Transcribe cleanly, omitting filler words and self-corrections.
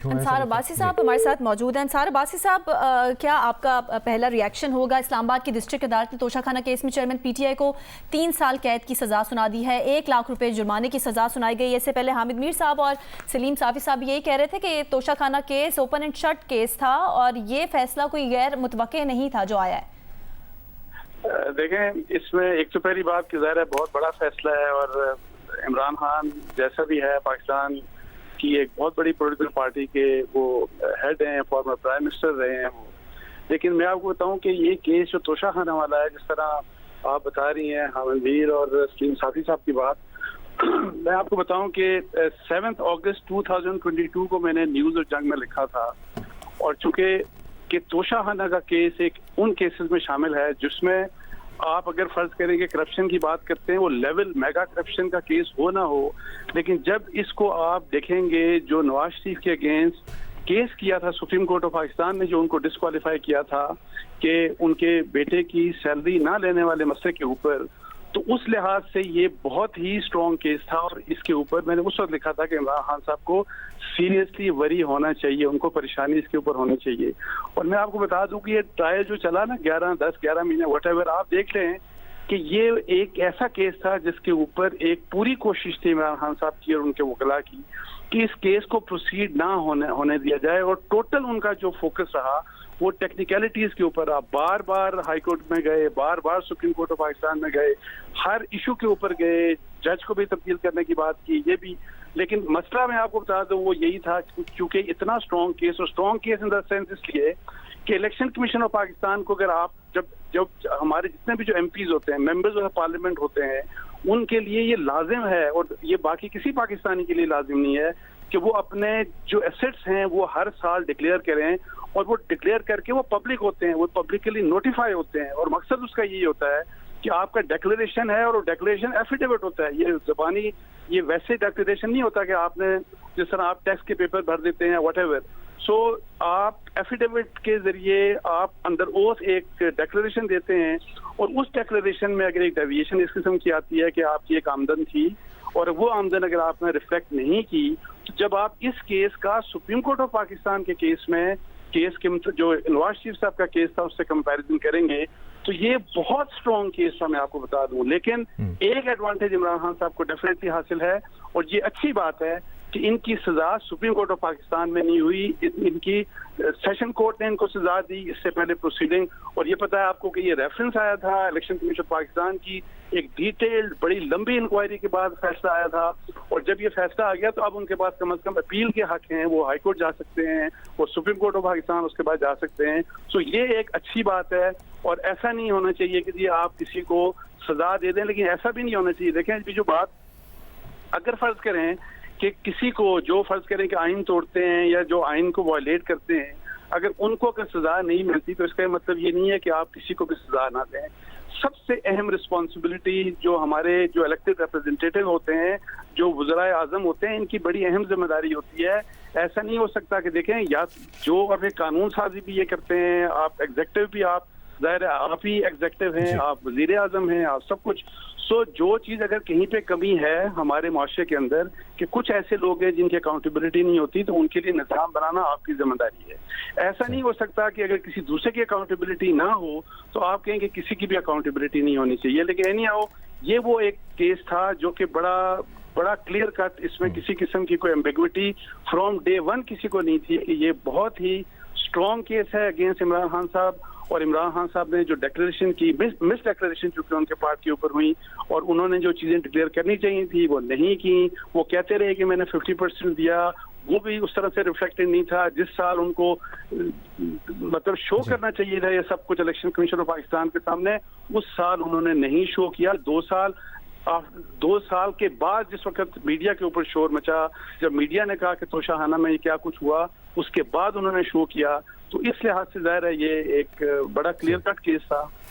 अंसार अब्बासी साहब हमारे साथ मौजूद हैं। अंसार अब्बासी साहब, क्या आपका पहला रिएक्शन होगा? इस्लामाबाद की डिस्ट्रिक्ट अदालत ने तोशाखाना केस में चेयरमैन पीटीआई को 3 साल कैद की सज़ा सुना दी है, 1 लाख रुपए जुर्माने की सज़ा सुनाई गई है। इससे पहले हामिद मीर साहब और सलीम साफ़ी साहब यही कह रहे थे कि Toshakhana case open and shut case था और ये फैसला कोई गैर मुतवक्के नहीं था जो आया है। देखें, इसमें एक तो पहली बात कि ज़ाहिर है बहुत बड़ा फैसला है और इमरान खान जैसा भी है पाकिस्तान की एक बहुत बड़ी पॉलिटिकल पार्टी के वो हेड हैं, फॉर्मर प्राइम मिनिस्टर रहे हैं वो। लेकिन मैं आपको बताऊं कि ये केस जो तोशाखाना वाला है, जिस तरह आप बता रही हैं हामिद मीर और सलीम साफ़ी साहब की बात, मैं आपको बताऊं कि 7 अगस्त 2022 को मैंने न्यूज़ और जंग में लिखा था। और चूंकि कि तोशाखाना का केस एक उन केसेस में शामिल है जिसमें आप अगर फर्ज करें कि करप्शन की बात करते हैं, वो लेवल मेगा करप्शन का केस हो ना हो, लेकिन जब इसको आप देखेंगे जो नवाज शरीफ के अगेंस्ट केस किया था सुप्रीम कोर्ट ऑफ पाकिस्तान ने, जो उनको डिस्क्वालीफाई किया था कि उनके बेटे की सैलरी ना लेने वाले मसले के ऊपर, तो उस लिहाज से ये बहुत ही स्ट्रॉन्ग केस था। और इसके ऊपर मैंने उस वक्त लिखा था कि इमरान खान साहब को सीरियसली वरी होना चाहिए, उनको परेशानी इसके ऊपर होनी चाहिए। और मैं आपको बता दूं कि ये ट्रायल जो चला ना 10-11 महीने व्हाटएवर, आप देख लें कि ये एक ऐसा केस था जिसके ऊपर एक पूरी कोशिश थी इमरान खान साहब की और उनके वकला की कि इस केस को प्रोसीड ना होने दिया जाए। और टोटल उनका जो फोकस रहा वो टेक्निकलिटीज के ऊपर। आप बार बार हाई कोर्ट में गए, बार बार सुप्रीम कोर्ट ऑफ पाकिस्तान में गए, हर इशू के ऊपर गए, जज को भी तब्दील करने की बात की, ये भी। लेकिन मसला मैं आपको बता दूं वो यही था क्योंकि इतना स्ट्रॉन्ग केस, और strong case in the sense इसलिए कि इलेक्शन कमीशन ऑफ पाकिस्तान को अगर आप जब हमारे जितने भी जो एमपीज होते हैं, मेंबर्स ऑफ पार्लियामेंट होते हैं, उनके लिए ये लाजिम है और ये बाकी किसी पाकिस्तानी के लिए लाजिम नहीं है कि वो अपने जो एसेट्स हैं वो हर साल डिक्लेयर करें, और वो डिक्लेयर करके वो पब्लिक होते हैं, वो पब्लिकली नोटिफाई होते हैं। और मकसद उसका यही होता है कि आपका डिक्लेरेशन है और वो डिक्लेरेशन एफिडेविट होता है, ये ज़बानी, ये वैसे डिक्लेरेशन नहीं होता कि आपने जिस तरह आप टैक्स के पेपर भर देते हैं व्हाटएवर। सो आप एफिडेविट के जरिए आप अंदर ओथ एक डिक्लेरेशन देते हैं, और उस डिक्लेरेशन में अगर एक डेविएशन इस किस्म की आती है कि आपकी एक आमदन थी और वो आमदन अगर आपने रिफ्लेक्ट नहीं की, तो जब आप इस केस का सुप्रीम कोर्ट ऑफ पाकिस्तान के केस में केस के जो नवाज शरीफ साहब का केस था उससे कंपैरिजन करेंगे तो ये बहुत स्ट्रॉन्ग केस था, मैं आपको बता दूं। लेकिन एक एडवांटेज इमरान खान साहब को डेफिनेटली हासिल है, और ये अच्छी बात है कि इनकी सजा सुप्रीम कोर्ट ऑफ पाकिस्तान में नहीं हुई, इनकी सेशन कोर्ट ने इनको सजा दी इससे पहले प्रोसीडिंग। और ये पता है आपको कि ये रेफरेंस आया था इलेक्शन कमीशन पाकिस्तान की एक डिटेल्ड बड़ी लंबी इंक्वायरी के बाद फैसला आया था, और जब ये फैसला आ गया तो अब उनके पास कम से कम अपील के हक हैं, वो हाई कोर्ट जा सकते हैं, वो सुप्रीम कोर्ट ऑफ पाकिस्तान उसके बाद जा सकते हैं। सो ये एक अच्छी बात है, और ऐसा नहीं होना चाहिए कि जी आप किसी को सजा दे दें, लेकिन ऐसा भी नहीं होना चाहिए। देखें अभी जो बात, अगर फर्ज करें कि किसी को जो फर्ज करें कि आइन तोड़ते हैं या जो आइन को वायलेट करते हैं, अगर उनको अगर सजा नहीं मिलती तो इसका मतलब ये नहीं है कि आप किसी को भी सजा ना दें। सबसे अहम रिस्पॉन्सिबिलिटी जो हमारे जो इलेक्टेड रिप्रेजेंटेटिव होते हैं, जो वज़राए आज़म होते हैं, इनकी बड़ी अहम जिम्मेदारी होती है। ऐसा नहीं हो सकता कि देखें या जो अपने कानून साजी भी ये करते हैं, आप एग्जेक्टिव भी, आप ज़ाहिर है आप ही एग्जेक्टिव हैं, आप वज़ीर आज़म हैं, आप सब कुछ। सो जो चीज़ अगर कहीं पे कमी है हमारे माशरे के अंदर कि कुछ ऐसे लोग हैं जिनकी अकाउंटेबिलिटी नहीं होती, तो उनके लिए निज़ाम बनाना आपकी जिम्मेदारी है। ऐसा नहीं हो सकता कि अगर किसी दूसरे की अकाउंटेबिलिटी ना हो तो आप कहेंगे किसी की भी अकाउंटेबिलिटी नहीं होनी चाहिए। लेकिन एनी हाउ ये वो एक केस था जो कि बड़ा क्लियर कट, इसमें किसी किस्म की कोई एम्बिग्विटी फ्रॉम डे वन किसी को नहीं थी कि ये बहुत ही स्ट्रॉन्ग केस है अगेंस्ट इमरान खान साहब। और इमरान खान साहब ने जो डिक्लेरेशन की, मिस डिक्लेरेशन चूंकि उनके पार्ट के ऊपर हुई, और उन्होंने जो चीजें डिक्लेयर करनी चाहिए थी वो नहीं की। वो कहते रहे कि मैंने 50% दिया, वो भी उस तरह से रिफ्लेक्टेड नहीं था जिस साल उनको मतलब शो करना चाहिए था ये सब कुछ इलेक्शन कमीशन ऑफ पाकिस्तान के सामने, उस साल उन्होंने नहीं शो किया। 2 साल के बाद जिस वक्त मीडिया के ऊपर शोर मचा, जब मीडिया ने कहा कि तोशाखाना में क्या कुछ हुआ, उसके बाद उन्होंने शो किया। तो इस लिहाज से जाहिर है ये एक बड़ा क्लियर कट केस था।